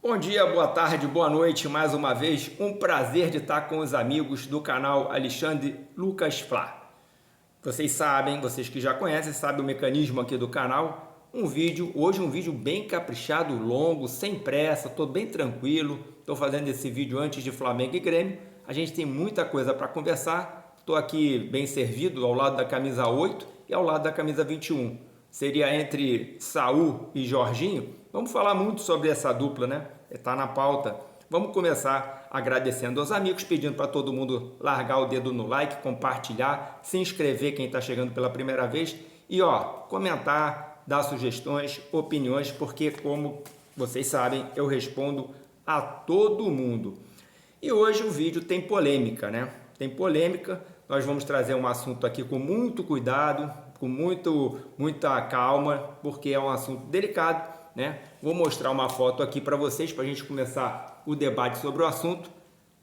Bom dia, boa tarde, boa noite, mais uma vez, um prazer de estar com os amigos do canal Alexandre Lucas Flá. Vocês sabem, vocês que já conhecem, sabem o mecanismo aqui do canal. Hoje um vídeo bem caprichado, longo, sem pressa, estou bem tranquilo, estou fazendo esse vídeo antes de Flamengo e Grêmio. A gente tem muita coisa para conversar, estou aqui bem servido ao lado da camisa 8 e ao lado da camisa 21. Seria entre Saul e Jorginho. Vamos falar muito sobre essa dupla, né? Está na pauta. Vamos começar agradecendo aos amigos, pedindo para todo mundo largar o dedo no like, compartilhar, se inscrever quem está chegando pela primeira vez e comentar, dar sugestões, opiniões, porque como vocês sabem, eu respondo a todo mundo. E hoje o vídeo tem polêmica, né? Tem polêmica, nós vamos trazer um assunto aqui com muito cuidado, com muita calma, porque é um assunto delicado, né? Vou mostrar uma foto aqui para vocês, para a gente começar o debate sobre o assunto.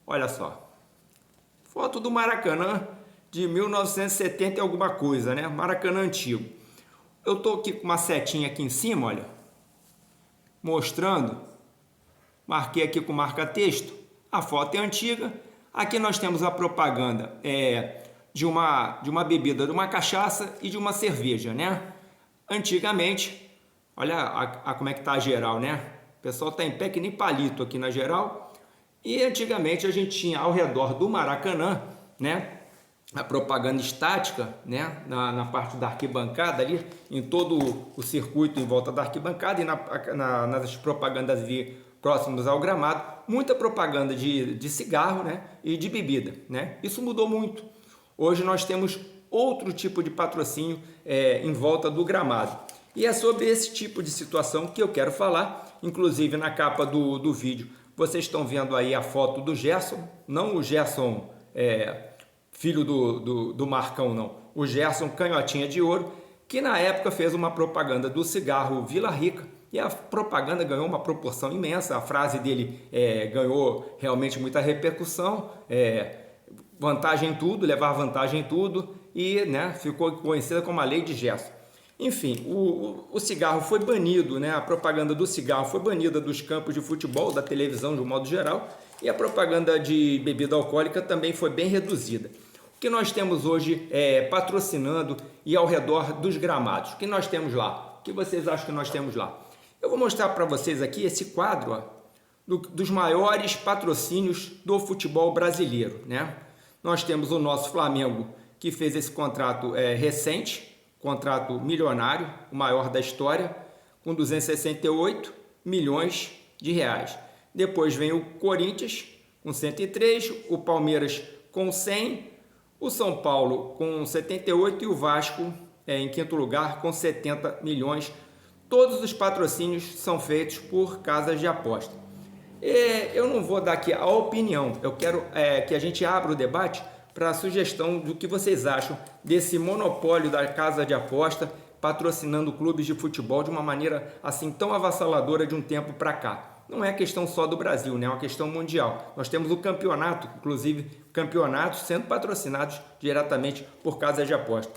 Olha só, foto do Maracanã de 1970 e alguma coisa, né? Maracanã antigo. Eu tô aqui com uma setinha aqui em cima, olha, mostrando. Marquei aqui com marca-texto. A foto é antiga. Aqui nós temos a propaganda de uma bebida, de uma cachaça e de uma cerveja, né? Antigamente, olha como é que tá a geral, né? O pessoal tá em pé que nem palito aqui na geral. E antigamente a gente tinha ao redor do Maracanã, né? A propaganda estática, né? Na parte da arquibancada ali, em todo o circuito em volta da arquibancada e nas propagandas ali próximos ao gramado, muita propaganda de cigarro, né? E de bebida, né? Isso mudou muito. Hoje nós temos outro tipo de patrocínio em volta do gramado. E é sobre esse tipo de situação que eu quero falar, inclusive na capa do vídeo. Vocês estão vendo aí a foto do Gerson, não o Gerson filho do Marcão, não. O Gerson Canhotinha de Ouro, que na época fez uma propaganda do cigarro Vila Rica, e a propaganda ganhou uma proporção imensa, a frase dele ganhou realmente muita repercussão, vantagem em tudo, levar vantagem em tudo, e né, ficou conhecida como a Lei de Gerson. Enfim, o cigarro foi banido, né? A propaganda do cigarro foi banida dos campos de futebol, da televisão de um modo geral, e a propaganda de bebida alcoólica também foi bem reduzida. O que nós temos hoje patrocinando e ao redor dos gramados? O que nós temos lá? O que vocês acham que nós temos lá? Eu vou mostrar para vocês aqui esse quadro dos maiores patrocínios do futebol brasileiro, né? Nós temos o nosso Flamengo, que fez esse contrato recente, contrato milionário, o maior da história, com 268 milhões de reais. Depois vem o Corinthians com 103, o Palmeiras com 100, o São Paulo com 78 e o Vasco em quinto lugar com 70 milhões. Todos os patrocínios são feitos por casas de aposta. Eu não vou dar aqui a opinião, eu quero que a gente abra o debate para a sugestão do que vocês acham desse monopólio da casa de aposta patrocinando clubes de futebol de uma maneira assim tão avassaladora de um tempo para cá. Não é questão só do Brasil, né? É uma questão mundial. Nós temos o campeonato, inclusive campeonatos sendo patrocinados diretamente por casas de aposta.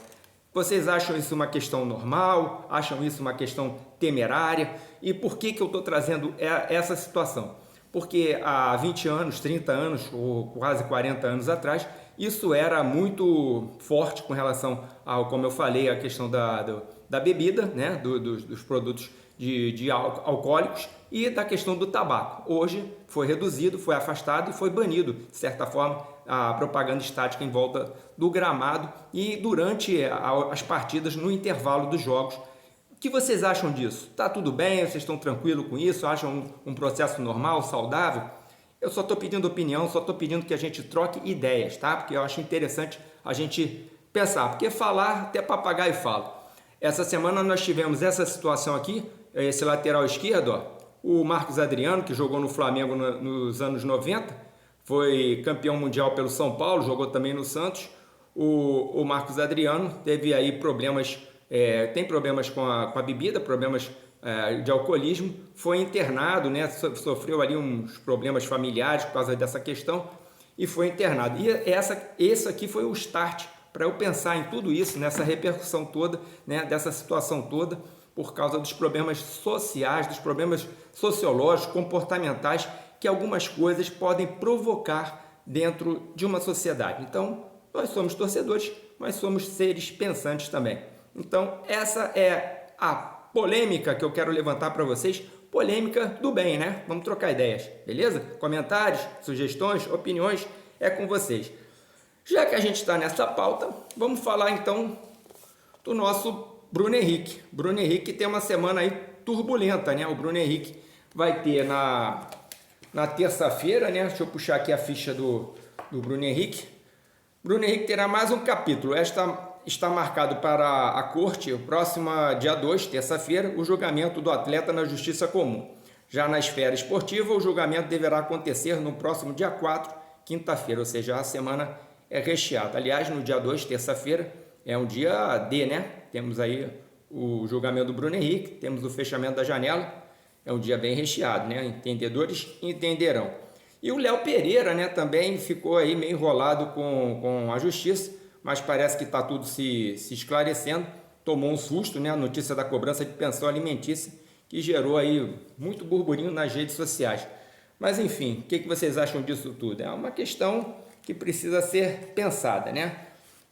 Vocês acham isso uma questão normal? Acham isso uma questão temerária? E por que eu estou trazendo essa situação? Porque há 20 anos, 30 anos ou quase 40 anos atrás, isso era muito forte com relação ao, como eu falei, a questão da bebida, né? dos produtos de alcoólicos e da questão do tabaco. Hoje foi reduzido, foi afastado e foi banido, de certa forma, a propaganda estática em volta do gramado e durante as partidas, no intervalo dos jogos. O que vocês acham disso? Tá tudo bem? Vocês estão tranquilos com isso? Acham um processo normal, saudável? Eu só estou pedindo opinião, só estou pedindo que a gente troque ideias, tá? Porque eu acho interessante a gente pensar, porque falar até papagaio fala. Essa semana nós tivemos essa situação aqui, esse lateral esquerdo, o Marcos Adriano, que jogou no Flamengo nos anos 90, foi campeão mundial pelo São Paulo, jogou também no Santos. O Marcos Adriano teve aí problemas, tem problemas com a bebida, problemas de alcoolismo, foi internado, né? Sofreu ali uns problemas familiares por causa dessa questão e foi internado. E esse aqui foi o start para eu pensar em tudo isso, nessa repercussão toda, né? Dessa situação toda, por causa dos problemas sociais, dos problemas sociológicos, comportamentais, que algumas coisas podem provocar dentro de uma sociedade. Então, nós somos torcedores, mas somos seres pensantes também. Então, essa é a polêmica que eu quero levantar para vocês, polêmica do bem, né? Vamos trocar ideias, beleza? Comentários, sugestões, opiniões, é com vocês. Já que a gente está nessa pauta, vamos falar então do nosso Bruno Henrique. Bruno Henrique tem uma semana aí turbulenta, né? O Bruno Henrique vai ter na terça-feira, né? Deixa eu puxar aqui a ficha do Bruno Henrique. Bruno Henrique terá mais um capítulo. Está marcado para a corte, o próximo dia 2, terça-feira, o julgamento do atleta na Justiça Comum. Já na esfera esportiva, o julgamento deverá acontecer no próximo dia 4, quinta-feira, ou seja, a semana é recheada. Aliás, no dia 2, terça-feira, é um dia D, né? Temos aí o julgamento do Bruno Henrique, temos o fechamento da janela, é um dia bem recheado, né? Entendedores entenderão. E o Léo Pereira, né, também ficou aí meio enrolado com a justiça, mas parece que está tudo se esclarecendo. Tomou um susto, né? A notícia da cobrança de pensão alimentícia, que gerou aí muito burburinho nas redes sociais. Mas enfim, o que vocês acham disso tudo? É uma questão que precisa ser pensada, né?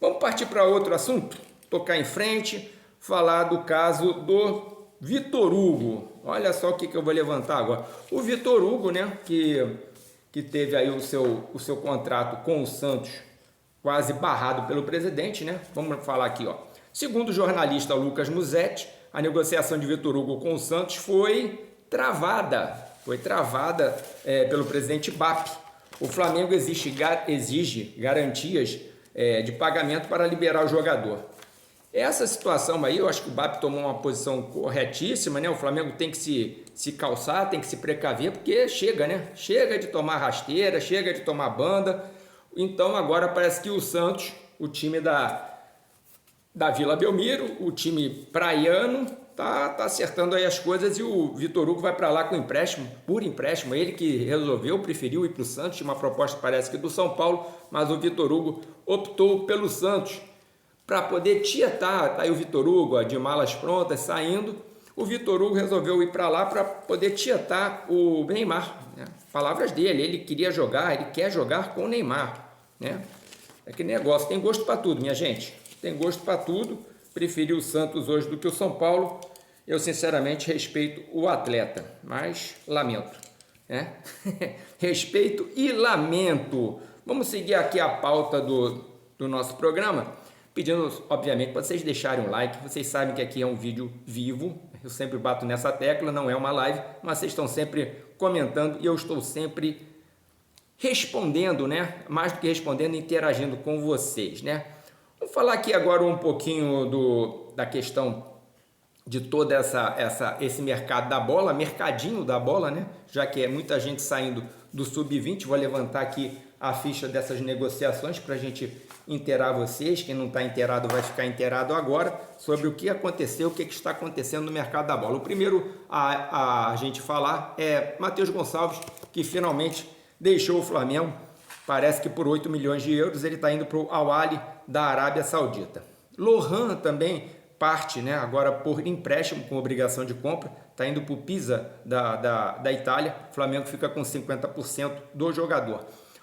Vamos partir para outro assunto? Tocar em frente, falar do caso do Vitor Hugo. Olha só o que eu vou levantar agora. O Vitor Hugo, né, que teve aí o seu contrato com o Santos quase barrado pelo presidente, né? Vamos falar aqui, ó. Segundo o jornalista Lucas Musetti, a negociação de Vitor Hugo com o Santos foi travada pelo presidente BAP. O Flamengo exige garantias de pagamento para liberar o jogador. Essa situação aí, eu acho que o BAP tomou uma posição corretíssima, né? O Flamengo tem que se calçar, tem que se precaver, porque chega, né? Chega de tomar rasteira, chega de tomar banda. Então agora parece que o Santos, o time da Vila Belmiro, o time praiano, tá acertando aí as coisas, e o Vitor Hugo vai para lá com empréstimo, por empréstimo. Ele que preferiu ir para o Santos, tinha uma proposta parece que do São Paulo, mas o Vitor Hugo optou pelo Santos para poder tietar. Tá aí o Vitor Hugo, de malas prontas, saindo. O Vitor Hugo resolveu ir para lá para poder tietar o Neymar, né? Palavras dele, ele queria jogar, ele quer jogar com o Neymar, né? É que negócio, tem gosto para tudo, minha gente, tem gosto para tudo. Preferiu o Santos hoje do que o São Paulo. Eu sinceramente respeito o atleta, mas lamento, né? Respeito e lamento. Vamos seguir aqui a pauta do nosso programa, pedindo, obviamente, para vocês deixarem um like. Vocês sabem que aqui é um vídeo vivo, eu sempre bato nessa tecla, não é uma live, mas vocês estão sempre comentando e eu estou sempre respondendo, né? Mais do que respondendo, interagindo com vocês, né? Vamos falar aqui agora um pouquinho da questão de todo esse mercado da bola, mercadinho da bola, né? Já que é muita gente saindo do sub-20, vou levantar aqui a ficha dessas negociações para a gente inteirar vocês. Quem não está inteirado vai ficar inteirado agora sobre o que aconteceu, o que está acontecendo no mercado da bola. O primeiro a gente falar é Matheus Gonçalves, que finalmente deixou o Flamengo, parece que por 8 milhões de euros, ele está indo para o Al Ahly da Arábia Saudita. Lohan também parte, né, agora por empréstimo com obrigação de compra, está indo para o Pisa da Itália. O Flamengo fica com 50% do jogador.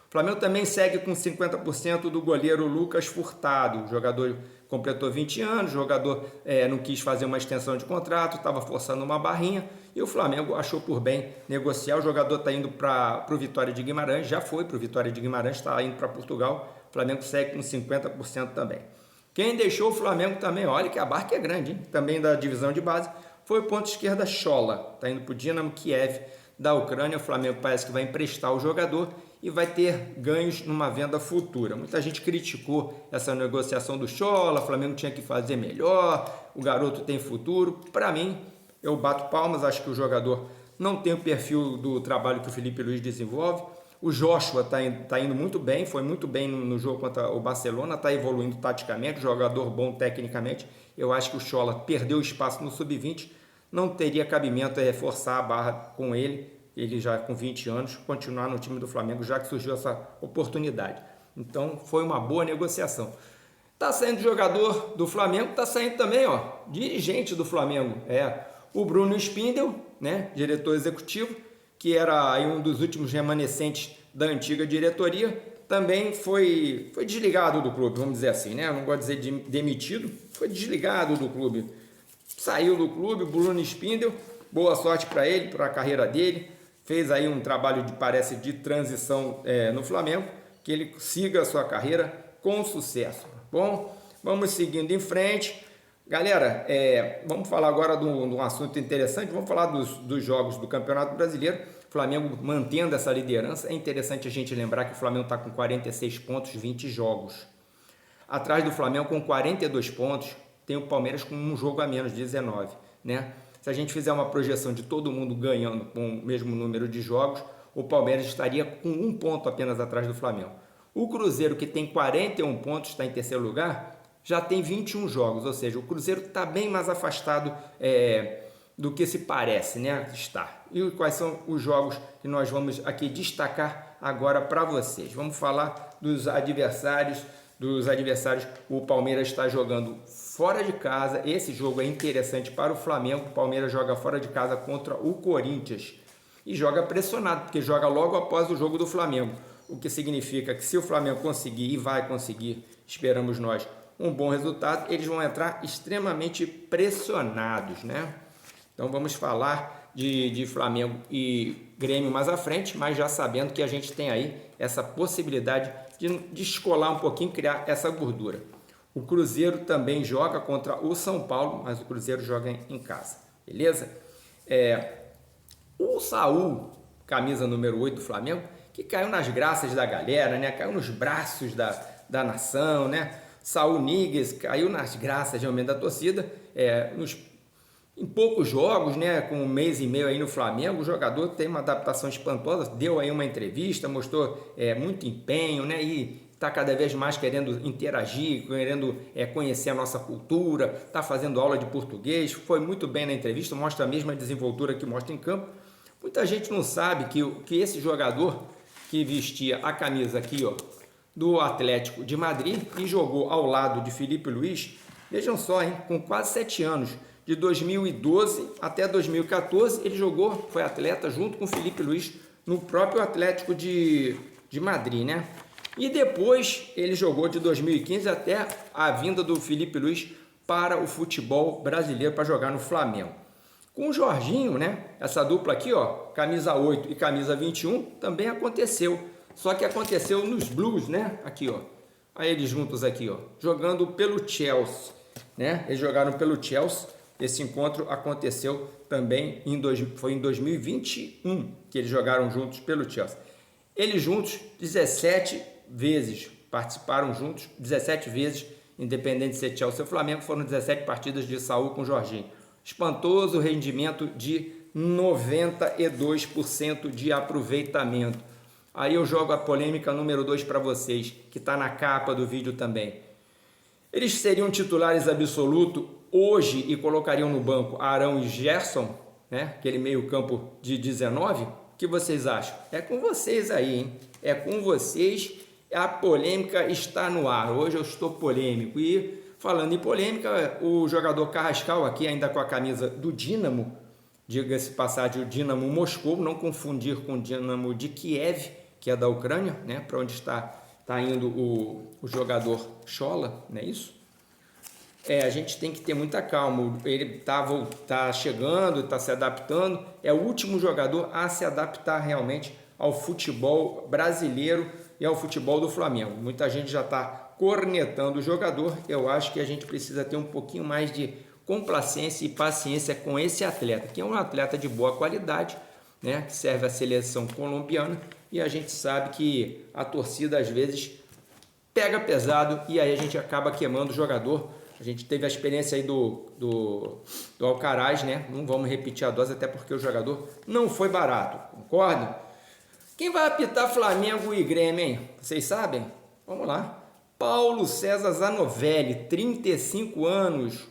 O Flamengo também segue com 50% do goleiro Lucas Furtado. O jogador completou 20 anos, o jogador não quis fazer uma extensão de contrato, estava forçando uma barrinha e o Flamengo achou por bem negociar. O jogador está indo para o Vitória de Guimarães, já foi para o Vitória de Guimarães, está indo para Portugal. O Flamengo segue com 50% também. Quem deixou o Flamengo também, olha que a barca é grande, hein? Também da divisão de base, foi o ponto esquerda Schola, está indo para o Dinamo Kiev da Ucrânia. O Flamengo parece que vai emprestar o jogador e vai ter ganhos numa venda futura. Muita gente criticou essa negociação do Schola, o Flamengo tinha que fazer melhor, o garoto tem futuro. Para mim, eu bato palmas, acho que o jogador não tem o perfil do trabalho que o Felipe Luiz desenvolve. O Joshua está indo muito bem, foi muito bem no jogo contra o Barcelona, está evoluindo taticamente, jogador bom tecnicamente. Eu acho que o Schola perdeu espaço no sub-20, não teria cabimento reforçar a barra com ele já com 20 anos, continuar no time do Flamengo, já que surgiu essa oportunidade. Então, foi uma boa negociação. Tá saindo jogador do Flamengo, tá saindo também, ó, dirigente do Flamengo. O Bruno Spindel, né, diretor executivo, que era aí um dos últimos remanescentes da antiga diretoria, também foi desligado do clube, vamos dizer assim, né? Eu não gosto de dizer demitido, foi desligado do clube. Saiu do clube, Bruno Spindel, boa sorte para ele, para a carreira dele. Fez aí um trabalho parece de transição no Flamengo, que ele siga a sua carreira com sucesso. Bom, vamos seguindo em frente. Galera, vamos falar agora de um assunto interessante, vamos falar dos jogos do Campeonato Brasileiro. O Flamengo mantendo essa liderança. É interessante a gente lembrar que o Flamengo está com 46 pontos, 20 jogos. Atrás do Flamengo com 42 pontos, tem o Palmeiras com um jogo a menos, 19, né? Se a gente fizer uma projeção de todo mundo ganhando com o mesmo número de jogos, o Palmeiras estaria com um ponto apenas atrás do Flamengo. O Cruzeiro, que tem 41 pontos, está em terceiro lugar, já tem 21 jogos, ou seja, o Cruzeiro está bem mais afastado do que se parece, né? Está. E quais são os jogos que nós vamos aqui destacar agora para vocês? Vamos falar dos adversários. O Palmeiras está jogando fora de casa. Esse jogo é interessante para o Flamengo. O Palmeiras joga fora de casa contra o Corinthians e joga pressionado, porque joga logo após o jogo do Flamengo. O que significa que se o Flamengo conseguir, e vai conseguir, esperamos nós, um bom resultado, eles vão entrar extremamente pressionados, né? Então vamos falar de Flamengo e Grêmio mais à frente, mas já sabendo que a gente tem aí essa possibilidade de descolar um pouquinho, criar essa gordura. O Cruzeiro também joga contra o São Paulo, mas o Cruzeiro joga em casa, beleza? O Saul, camisa número 8 do Flamengo, que caiu nas graças da galera, né? Caiu nos braços da nação, né? Saul Níguez caiu nas graças realmente da torcida, em poucos jogos, né? Com um mês e meio aí no Flamengo, o jogador tem uma adaptação espantosa, deu aí uma entrevista, mostrou muito empenho, né? E está cada vez mais querendo interagir, querendo conhecer a nossa cultura, está fazendo aula de português, foi muito bem na entrevista, mostra a mesma desenvoltura que mostra em campo. Muita gente não sabe que esse jogador que vestia a camisa aqui, ó, do Atlético de Madrid e jogou ao lado de Felipe Luiz, vejam só, hein, com quase 7 anos, de 2012 até 2014, ele jogou, foi atleta junto com Felipe Luiz no próprio Atlético de Madrid, né? E depois ele jogou de 2015 até a vinda do Felipe Luiz para o futebol brasileiro para jogar no Flamengo. Com o Jorginho, né? Essa dupla aqui, ó, camisa 8 e camisa 21, também aconteceu. Só que aconteceu nos Blues, né? Aqui, ó. Aí eles juntos aqui, ó, jogando pelo Chelsea, né? Eles jogaram pelo Chelsea. Esse encontro aconteceu também foi em 2021 que eles jogaram juntos pelo Chelsea. Eles juntos 17 vezes participaram juntos, 17 vezes, independente de ser Chelsea ou Flamengo, foram 17 partidas de Saul com Jorginho. Espantoso rendimento de 92% de aproveitamento. Aí eu jogo a polêmica número 2 para vocês, que está na capa do vídeo também. Eles seriam titulares absoluto hoje e colocariam no banco Arão e Gerson, né? Aquele meio campo de 19. O que vocês acham? É com vocês aí, hein? É com vocês. A polêmica está no ar. Hoje eu estou polêmico. E falando em polêmica, o jogador Carrascal aqui ainda com a camisa do Dínamo, diga-se passagem, o Dínamo Moscou, não confundir com o Dínamo de Kiev, que é da Ucrânia, né? Para onde está indo o jogador Schola, não é isso? A gente tem que ter muita calma. Ele tá chegando, está se adaptando. É o último jogador a se adaptar realmente ao futebol brasileiro e ao futebol do Flamengo. Muita gente já está cornetando o jogador. Eu acho que a gente precisa ter um pouquinho mais de complacência e paciência com esse atleta, que é um atleta de boa qualidade, né? Que serve à seleção colombiana, e a gente sabe que a torcida às vezes pega pesado e aí a gente acaba queimando o jogador. A gente teve a experiência aí do Alcaraz, né? Não vamos repetir a dose, até porque o jogador não foi barato, concordam? Quem vai apitar Flamengo e Grêmio, hein? Vocês sabem? Vamos lá. Paulo César Zanovelli, 35 anos,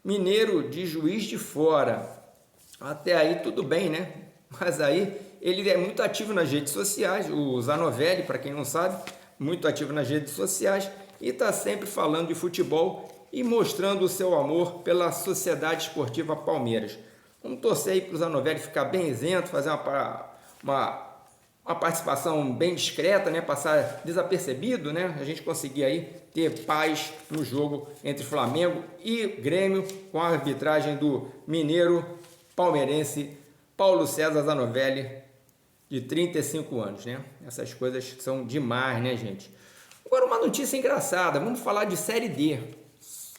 mineiro de Juiz de Fora. Até aí tudo bem, né? Mas aí ele é muito ativo nas redes sociais. O Zanovelli, para quem não sabe, muito ativo nas redes sociais. e está sempre falando de futebol e mostrando o seu amor pela Sociedade Esportiva Palmeiras. Vamos torcer aí para o Zanovelli ficar bem isento, fazer uma participação bem discreta, né? Passar desapercebido, né? A gente conseguir aí ter paz no jogo entre Flamengo e Grêmio, com a arbitragem do mineiro palmeirense Paulo César Zanovelli, de 35 anos, né? Essas coisas são demais, né, gente? Agora uma notícia engraçada, vamos falar de Série D.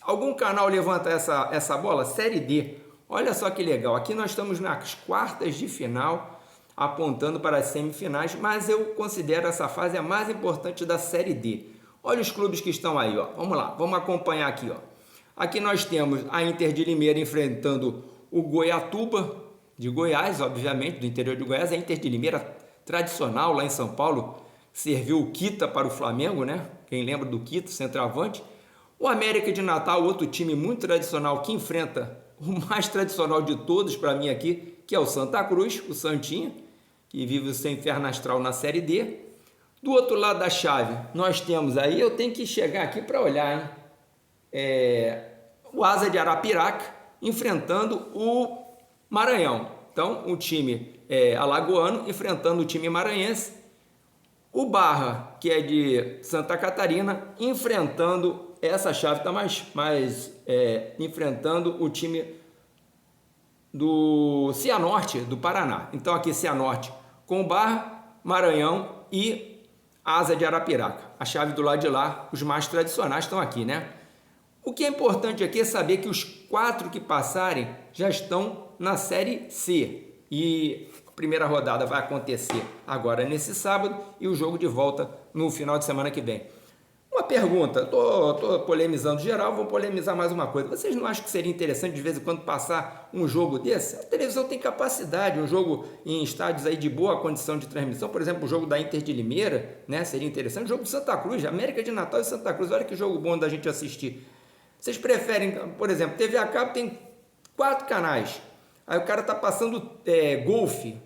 Algum canal levanta essa bola? Série D. Olha só que legal, aqui nós estamos nas quartas de final, apontando para as semifinais, mas eu considero essa fase a mais importante da Série D. Olha os clubes que estão aí, ó. Vamos lá, vamos acompanhar aqui, ó. Aqui nós temos a Inter de Limeira enfrentando o Goiatuba, de Goiás, obviamente, do interior de Goiás. A Inter de Limeira, tradicional lá em São Paulo, serviu o Kita para o Flamengo, né? Quem lembra do Kita, centroavante. O América de Natal, outro time muito tradicional que enfrenta o mais tradicional de todos para mim aqui, que é o Santa Cruz, o Santinha, que vive o seu inferno astral na Série D. Do outro lado da chave, nós temos aí, eu tenho que chegar aqui para olhar, hein? O Asa de Arapiraca enfrentando o Maranhão. Então, o time alagoano enfrentando o time maranhense. O Barra, que é de Santa Catarina, enfrentando, essa chave está enfrentando o time do Cianorte, do Paraná. Então, aqui Cianorte com o Barra, Maranhão e Asa de Arapiraca. A chave do lado de lá, os mais tradicionais estão aqui, né? O que é importante aqui é saber que os 4 que passarem já estão na Série C. E a primeira rodada vai acontecer agora nesse sábado e o jogo de volta no final de semana que vem. Uma pergunta, tô polemizando geral, vou polemizar mais uma coisa. Vocês não acham que seria interessante de vez em quando passar um jogo desse? A televisão tem capacidade, um jogo em estádios aí de boa condição de transmissão, por exemplo, o jogo da Inter de Limeira, né? Seria interessante. O jogo do Santa Cruz, América de Natal e Santa Cruz, olha que jogo bom da gente assistir. Vocês preferem, por exemplo, TV a cabo tem 4 canais, aí o cara tá passando golfe.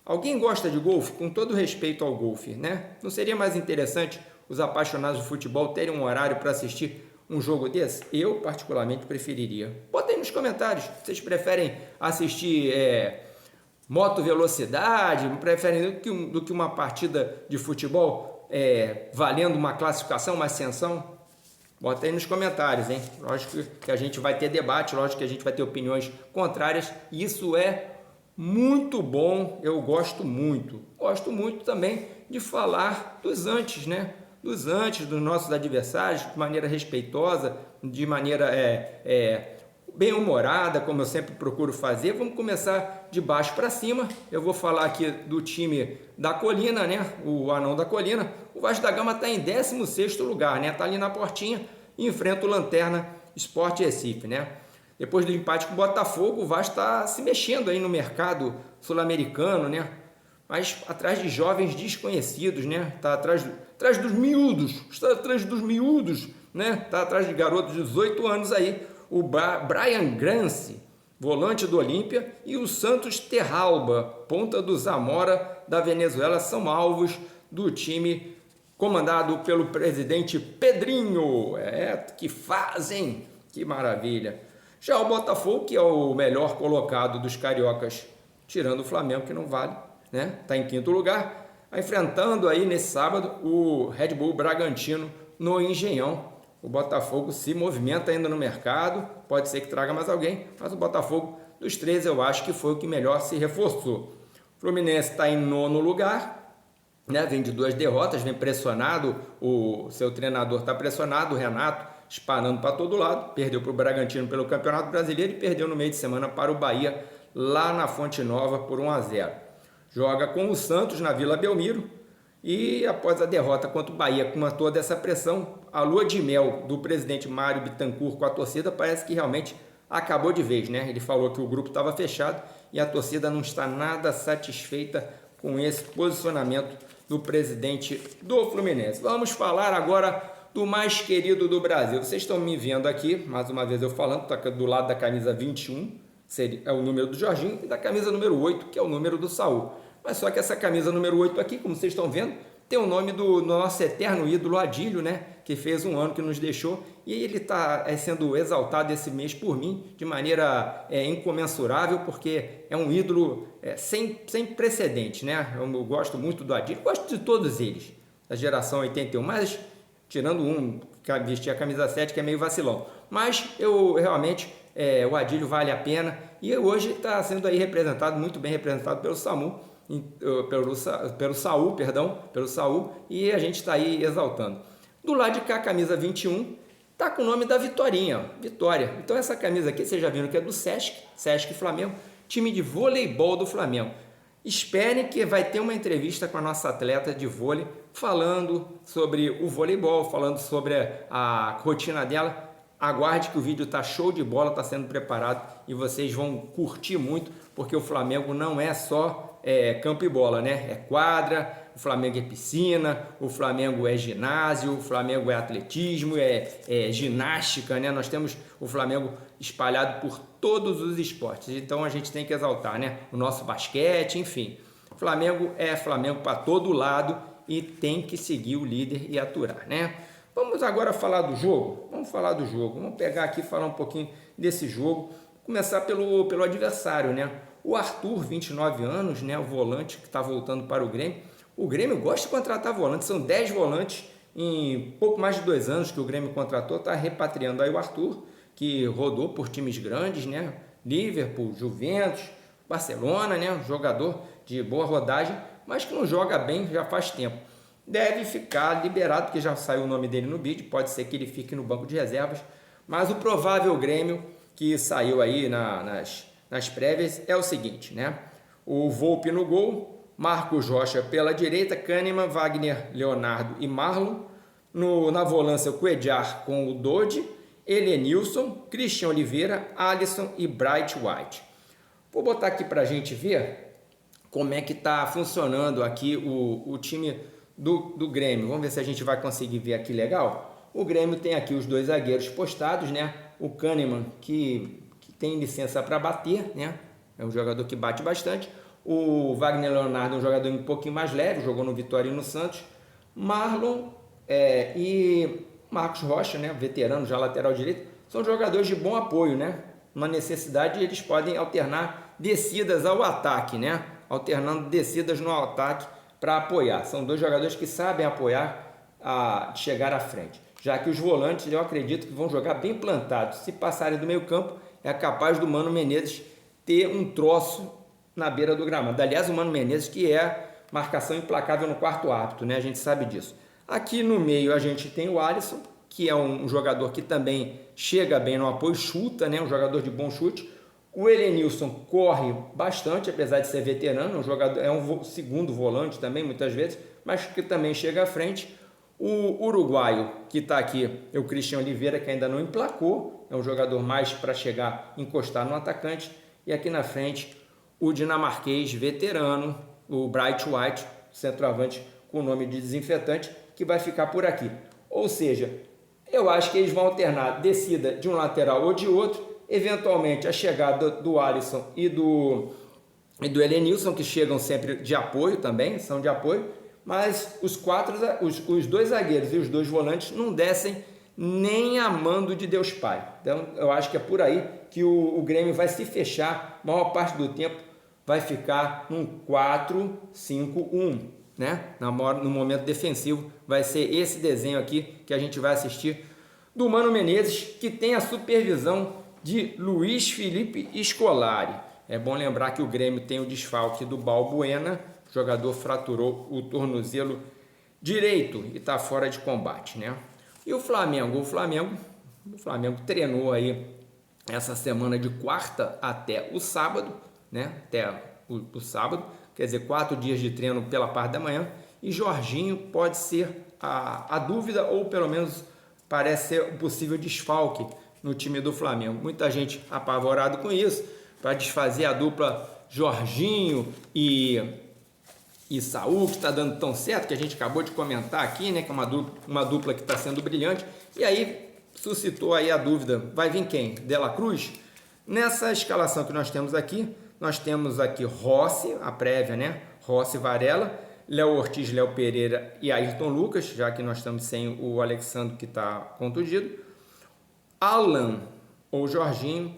Alguém gosta de golfe? Com todo respeito ao golfe, né? Não seria mais interessante os apaixonados de futebol terem um horário para assistir um jogo desse? Eu, particularmente, preferiria. Bota aí nos comentários. Vocês preferem assistir moto velocidade? Preferem do que uma partida de futebol valendo uma classificação, uma ascensão? Bota aí nos comentários, hein? Lógico que a gente vai ter debate, lógico que a gente vai ter opiniões contrárias. E isso é muito bom, eu gosto muito. Gosto muito também de falar dos antes, né? Dos antes, dos nossos adversários, de maneira respeitosa, de maneira bem-humorada, como eu sempre procuro fazer. Vamos começar de baixo para cima. Eu vou falar aqui do time da Colina, né? O Anão da Colina. O Vasco da Gama está em 16º lugar, né? Está ali na portinha e enfrenta o Lanterna Sport Recife, né? Depois do empate com o Botafogo, o Vasco está se mexendo aí no mercado sul-americano, né? Mas atrás de jovens desconhecidos, né? Está atrás dos miúdos, né? Está atrás de garotos de 18 anos aí. O Brian Grance, volante do Olímpia, e o Santos Terralba, ponta do Zamora da Venezuela, são alvos do time comandado pelo presidente Pedrinho. Que fazem, que maravilha. Já o Botafogo, que é o melhor colocado dos cariocas, tirando o Flamengo, que não vale, né? Está em 5º lugar, enfrentando aí nesse sábado o Red Bull Bragantino no Engenhão. O Botafogo se movimenta ainda no mercado, pode ser que traga mais alguém, mas o Botafogo dos 13 eu acho que foi o que melhor se reforçou. O Fluminense está em 9º lugar, né? Vem de 2 derrotas, vem pressionado, o seu treinador está pressionado, o Renato espanando para todo lado, perdeu para o Bragantino pelo Campeonato Brasileiro e perdeu no meio de semana para o Bahia, lá na Fonte Nova, por 1-0. Joga com o Santos na Vila Belmiro e após a derrota contra o Bahia, com toda essa pressão, a lua de mel do presidente Mário Bittencourt com a torcida parece que realmente acabou de vez, né? Ele falou que o grupo estava fechado e a torcida não está nada satisfeita com esse posicionamento do presidente do Fluminense. Vamos falar agora do mais querido do Brasil. Vocês estão me vendo aqui, mais uma vez eu falando, está do lado da camisa 21, é o número do Jorginho, e da camisa número 8, que é o número do Saul. Mas só que essa camisa número 8 aqui, como vocês estão vendo, tem o nome do nosso eterno ídolo Adílio, né? Que fez um ano que nos deixou, e ele está sendo exaltado esse mês por mim de maneira incomensurável, porque é um ídolo sem precedente, né? Eu gosto muito do Adílio, gosto de todos eles, da geração 81, mas tirando um que vestia a camisa 7, que é meio vacilão. Mas eu realmente, o Adílio vale a pena, e hoje está sendo aí representado, muito bem representado pelo Samu, pelo Saul, e a gente está aí exaltando. Do lado de cá, a camisa 21 tá com o nome da Vitorinha, Vitória. Então essa camisa aqui, vocês já viram que é do Sesc Flamengo, time de voleibol do Flamengo. Esperem que vai ter uma entrevista com a nossa atleta de vôlei, falando sobre o voleibol, falando sobre a rotina dela. Aguarde que o vídeo tá show de bola, tá sendo preparado e vocês vão curtir muito, porque o Flamengo não é só campo e bola, né? É quadra, o Flamengo é piscina, o Flamengo é ginásio, o Flamengo é atletismo, é ginástica, né? Nós temos o Flamengo espalhado por todos os esportes, então a gente tem que exaltar, né? O nosso basquete, enfim. O Flamengo é Flamengo para todo lado e tem que seguir o líder e aturar, né? Vamos agora falar do jogo? Vamos falar do jogo. Vamos pegar aqui e falar um pouquinho desse jogo. Começar pelo adversário, né? O Arthur, 29 anos, né? O volante que está voltando para o Grêmio. O Grêmio gosta de contratar volantes. São 10 volantes em pouco mais de 2 anos que o Grêmio contratou. Está repatriando aí o Arthur, que rodou por times grandes, né? Liverpool, Juventus, Barcelona, né? Um jogador de boa rodagem, mas que não joga bem já faz tempo. Deve ficar liberado, porque já saiu o nome dele no bid, pode ser que ele fique no banco de reservas, mas o provável Grêmio que saiu aí nas prévias é o seguinte, né? O Volpi no gol, Marcos Rocha pela direita, Kahneman, Wagner, Leonardo e Marlon. Na volância, o Cuéllar com o Dodi, Elenilson, Christian Oliveira, Alisson e Bright White. Vou botar aqui para a gente ver como é que está funcionando aqui o time do Grêmio. Vamos ver se a gente vai conseguir ver aqui legal. O Grêmio tem aqui os 2 zagueiros postados, né? O Kahneman, que tem licença para bater, né? É um jogador que bate bastante. O Wagner Leonardo é um jogador um pouquinho mais leve, jogou no Vitória e no Santos. Marlon e Marcos Rocha, né? Veterano, já lateral direito, são jogadores de bom apoio, né? Uma necessidade, eles podem alternar descidas ao ataque, né? Alternando descidas no ataque para apoiar. São 2 jogadores que sabem apoiar, chegar à frente. Já que os volantes, eu acredito que vão jogar bem plantados. Se passarem do meio campo, é capaz do Mano Menezes ter um troço na beira do gramado. Aliás, o Mano Menezes, que é marcação implacável no quarto árbitro, né? A gente sabe disso. Aqui no meio a gente tem o Alisson, que é um jogador que também chega bem no apoio, chuta, né? Um jogador de bom chute. O Elenilson corre bastante, apesar de ser veterano, é um segundo volante também, muitas vezes, mas que também chega à frente. O uruguaio que está aqui é o Christian Oliveira, que ainda não emplacou, é um jogador mais para chegar, encostar no atacante. E aqui na frente, o dinamarquês veterano, o Bright White, centroavante com o nome de desinfetante, que vai ficar por aqui. Ou seja, eu acho que eles vão alternar descida de um lateral ou de outro, eventualmente a chegada do Alisson e do Elenilson, que chegam sempre de apoio também, são de apoio, mas os 2 zagueiros e os 2 volantes não descem nem a mando de Deus Pai. Então eu acho que é por aí que o Grêmio vai se fechar, a maior parte do tempo vai ficar num 4-5-1, né? No momento defensivo vai ser esse desenho aqui que a gente vai assistir do Mano Menezes, que tem a supervisão de Luiz Felipe Scolari. É bom lembrar que o Grêmio tem o desfalque do Balbuena, o jogador fraturou o tornozelo direito e está fora de combate, né? E o Flamengo? O Flamengo treinou aí essa semana de quarta até o sábado, né? Até o sábado, quer dizer, 4 dias de treino pela parte da manhã, e Jorginho pode ser a dúvida, ou pelo menos parece ser um possível desfalque no time do Flamengo. Muita gente apavorado com isso, para desfazer a dupla Jorginho e Saul, que está dando tão certo, que a gente acabou de comentar aqui, né, que é uma dupla que está sendo brilhante. E aí suscitou aí a dúvida, vai vir quem? De La Cruz? Nessa escalação que nós temos aqui Rossi, a prévia, né? Rossi, Varela, Léo Ortiz, Léo Pereira e Ayrton Lucas, já que nós estamos sem o Alexandre que está contundido. Alan ou Jorginho,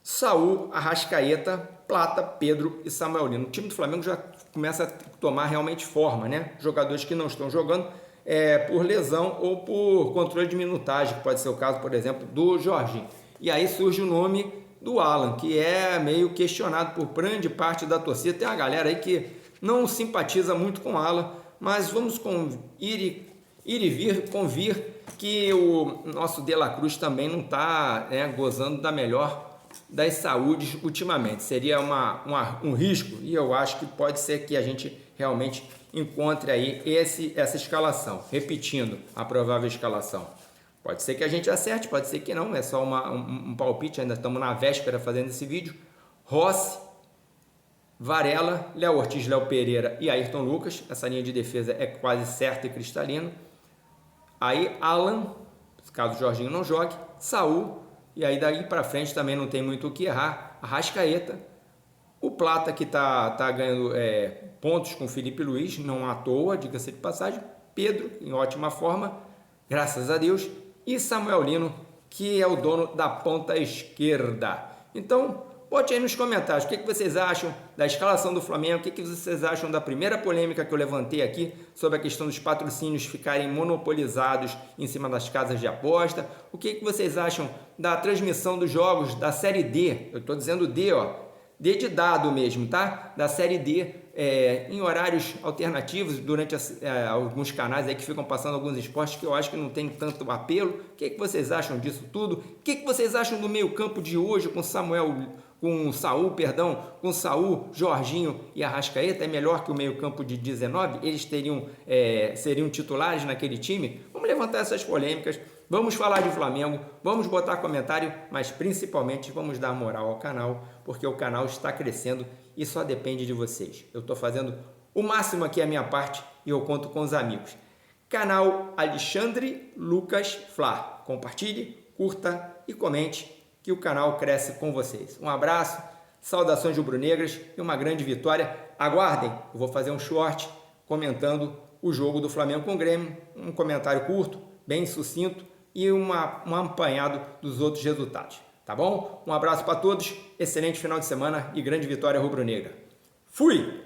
Saul, Arrascaeta, Plata, Pedro e Samuel Lino. O time do Flamengo já começa a tomar realmente forma, né? Jogadores que não estão jogando por lesão ou por controle de minutagem, que pode ser o caso, por exemplo, do Jorginho. E aí surge o nome do Alan, que é meio questionado por grande parte da torcida. Tem uma galera aí que não simpatiza muito com o Alan, mas vamos ir e vir, convir que o nosso De La Cruz também não está gozando da melhor das saúdes ultimamente. Seria um risco, e eu acho que pode ser que a gente realmente encontre aí essa escalação. Repetindo a provável escalação. Pode ser que a gente acerte, pode ser que não, é só um palpite, ainda estamos na véspera fazendo esse vídeo. Rossi, Varela, Léo Ortiz, Léo Pereira e Ayrton Lucas. Essa linha de defesa é quase certa e cristalina. Aí Alan, caso o Jorginho não jogue, Saul, e aí daí para frente também não tem muito o que errar. Arrascaeta, o Plata que tá ganhando pontos com o Felipe Luiz, não à toa, diga-se de passagem. Pedro, em ótima forma, graças a Deus. E Samuel Lino, que é o dono da ponta esquerda. Então, bote aí nos comentários o que vocês acham da escalação do Flamengo, o que vocês acham da primeira polêmica que eu levantei aqui sobre a questão dos patrocínios ficarem monopolizados em cima das casas de aposta, o que vocês acham da transmissão dos jogos da Série D, eu estou dizendo D, ó, D de dado mesmo, tá? Da Série D, em horários alternativos, durante alguns canais aí que ficam passando alguns esportes que eu acho que não tem tanto apelo. O que vocês acham disso tudo? O que vocês acham do meio campo de hoje com com Saul, Jorginho e Arrascaeta? É melhor que o meio campo de 19? Eles seriam titulares naquele time? Vamos levantar essas polêmicas, vamos falar de Flamengo, vamos botar comentário, mas principalmente vamos dar moral ao canal, porque o canal está crescendo e só depende de vocês. Eu estou fazendo o máximo aqui a minha parte e eu conto com os amigos. Canal Alexandre Lucas Fla. Compartilhe, curta e comente, que o canal cresce com vocês. Um abraço, saudações rubro-negras e uma grande vitória. Aguardem, eu vou fazer um short comentando o jogo do Flamengo com o Grêmio, um comentário curto, bem sucinto e um apanhado dos outros resultados. Tá bom? Um abraço para todos, excelente final de semana e grande vitória rubro-negra. Fui!